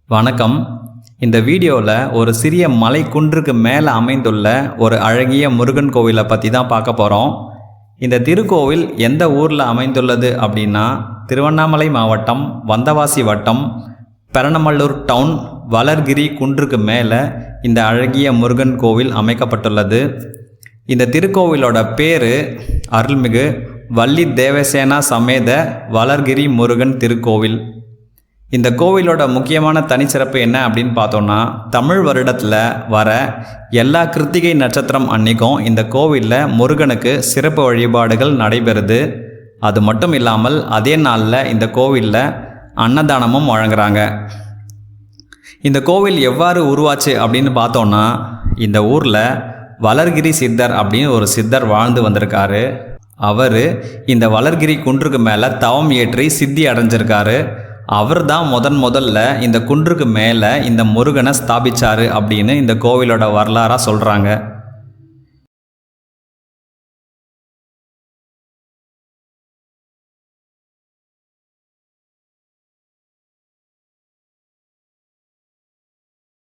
வணக்கம். இந்த வீடியோவில் ஒரு சிறிய மலை குன்றுக்கு மேலே அமைந்துள்ள ஒரு அழகிய முருகன் கோவிலை பற்றி தான் பார்க்க போகிறோம். இந்த திருக்கோவில் எந்த ஊரில் அமைந்துள்ளது அப்படின்னா, திருவண்ணாமலை மாவட்டம் வந்தவாசி வட்டம் பெரணமல்லூர் டவுன் வளர்கிரி குன்றுக்கு மேலே இந்த அழகிய முருகன் கோவில் அமைக்கப்பட்டுள்ளது. இந்த திருக்கோவிலோட பேர் அருள்மிகு வள்ளி தேவசேனா சமேத வளர்கிரி முருகன் திருக்கோவில். இந்த கோவிலோட முக்கியமான தனிச்சிறப்பு என்ன அப்படின்னு பார்த்தோன்னா, தமிழ் வருடத்தில் வர எல்லா கிருத்திகை நட்சத்திரம் அன்னைக்கும் இந்த கோவிலில் முருகனுக்கு சிறப்பு வழிபாடுகள் நடைபெறுது. அது மட்டும் இல்லாமல் அதே நாளில் இந்த கோவிலில் அன்னதானமும் வழங்குறாங்க. இந்த கோவில் எவ்வாறு உருவாச்சு அப்படின்னு பார்த்தோன்னா, இந்த ஊரில் வளர்கிரி சித்தர் அப்படின்னு ஒரு சித்தர் வாழ்ந்து வந்திருக்காரு. அவர் இந்த வளர்கிரி குன்றுக்கு மேலே தவம் ஏற்றி சித்தி அடைஞ்சிருக்காரு. அவர் தான் முதல்ல இந்த குன்றுக்கு மேலே இந்த முருகனை ஸ்தாபிச்சார் அப்படின்னு இந்த கோவிலோட வரலாறாக சொல்கிறாங்க.